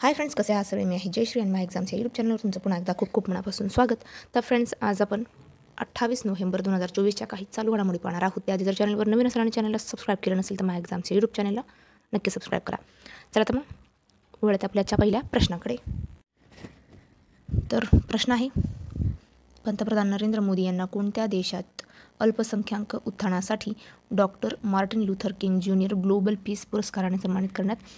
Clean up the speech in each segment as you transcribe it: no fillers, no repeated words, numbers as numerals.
Hi friends, कसे आहात सगळे? मी आहे जयश्री आणि माय एक्झाम्स या यूट्यूब चॅनलवर तुमचं पुन्हा एकदा खूप खूप मनापासून स्वागत. तर फ्रेंड्स, आज आपण 28 नोव्हेंबर 2024च्या काही चालू घडामोडी पाहणार आहोत. त्याआधी जर चॅनलवर नवीन असाल आणि चॅनलला सबस्क्राईब केलं नसेल तर माय एक्झाम्स या यूट्यूब चॅनलला नक्की सबस्क्राईब करा. चला तर मग वळत आपल्याच्या पहिल्या प्रश्नाकडे. तर प्रश्न आहे, पंतप्रधान नरेंद्र मोदी यांना कोणत्या देशात अल्पसंख्याक उत्थानासाठी doctor Martin Luther king junior global piece पुरस्काराने सन्मानित करण्यात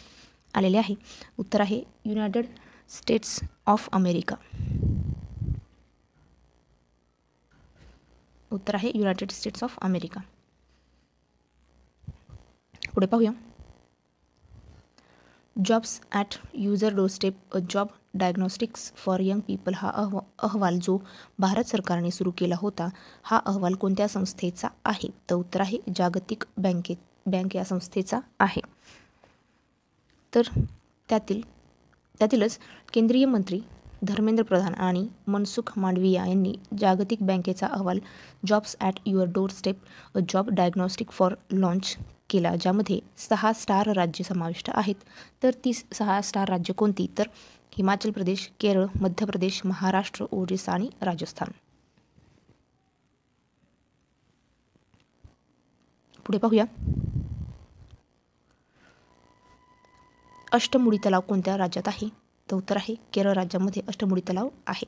आलेले आहे? उत्तर आहे युनायटेड स्टेट्स ऑफ अमेरिका. उत्तर आहे युनायटेड स्टेट्स ऑफ अमेरिका. पुढे पाहूया. Jobs at user doorstep a job diagnostics for young people हा अहवाल जो भारत सरकारने सुरू केला होता, हा अहवाल कोणत्या संस्थेचा आहे? तर उत्तर आहे जागतिक बँक या संस्थेचा आहे. तर त्यातीलच केंद्रीय मंत्री धर्मेंद्र प्रधान आणि मनसुख मांडविया यांनी जागतिक बँकेचा अहवाल jobs at your door step a job diagnostic for launch केला, ज्यामध्ये 6 स्टार राज्य समाविष्ट आहेत. तर ती 6 स्टार राज्य कोणती? तर हिमाचल प्रदेश, केरळ, मध्य प्रदेश, महाराष्ट्र, ओरिसा आणि राजस्थान. पुढे पाहूया. अष्टमुडी तलाव कोणत्या राज्यात आहे? तर उत्तर आहे केरळ राज्यामध्ये अष्टमुडी तलाव आहे.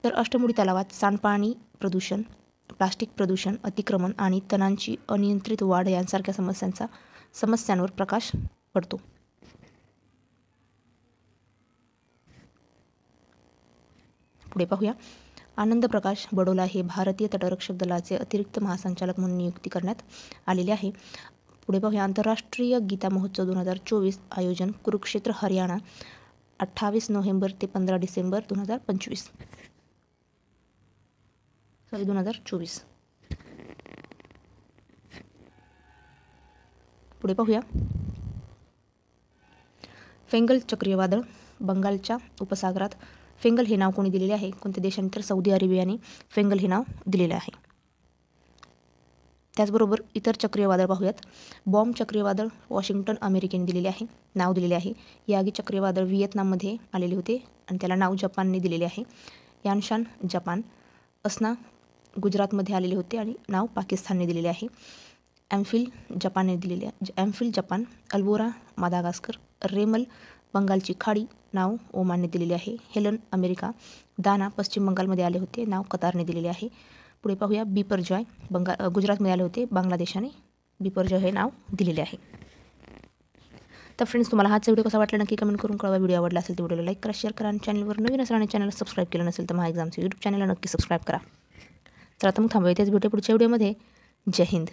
तर अष्टमुडी तलावात सांडपाणी प्रदूषण, प्लास्टिक प्रदूषण, अतिक्रमण आणि तणांची अनियंत्रित वाढ यांसारख्या समस्यांवर प्रकाश पडतो. पुढे पाहूया. आनंद प्रकाश बडोला हे भारतीय तटरक्षक दलाचे अतिरिक्त महासंचालक म्हणून नियुक्ती करण्यात आलेले आहे. पुढे पाहूया. आंतरराष्ट्रीय गीता महोत्सव 2024 आयोजन कुरुक्षेत्र, हरियाणा, 28 नोव्हेंबर ते 15 डिसेंबर 2024. पुढे पाहूया. फेंगल चक्रीवादळ बंगालच्या उपसागरात. फेंगल हे नाव कोणी दिलेले आहे? कोणत्या देशाने? तर सौदी अरेबियाने फेंगल हे नाव दिलेले आहे. त्याचबरोबर इतर चक्रीवादळ पाहूयात. बॉम्ब चक्रीवादळ वॉशिंग्टन अमेरिकेने दिलेले आहे, नाव दिलेले आहे. यागी चक्रीवादळ व्हिएतनाममध्ये आलेले होते आणि त्याला नाव जपानने दिलेले आहे. यानशान जपान. अस्ना गुजरातमध्ये आलेले होते आणि नाव पाकिस्तानने दिलेले आहे. ॲम्फिल जपानने दिलेले आहे. ॲम्फिल जपान. अल्बोरा मादागास्कर. रेमल बंगालची खाडी, नाव ओमानने दिलेले आहे. Helen America. दाना पश्चिम बंगालमध्ये आले होते, नाव कतारने दिलेले आहे. पुढे पाहूया. बिपरजॉय गुजरातमध्ये आले होते, बांगलादेशाने बिपरजॉय हे नाव दिलेले आहे. तर फ्रेंड्स, तुम्हाला हाच व्हिडिओ कसा वाटला नक्की कमेंट करून कळवा. व्हिडिओ आवडला असेल तर व्हिडिओला लाईक करा, शेअर करा आणि चॅनलवर नवीन असेल आणि चॅनलला सबस्क्राईब केलं नसेल तर माय एक्झाम्स यूट्यूब चॅनलला नक्की सबस्क्राईब करा. चला तर मग थांबूया, तेच भेटू पुढच्या व्हिडिओमध्ये. जय हिंद.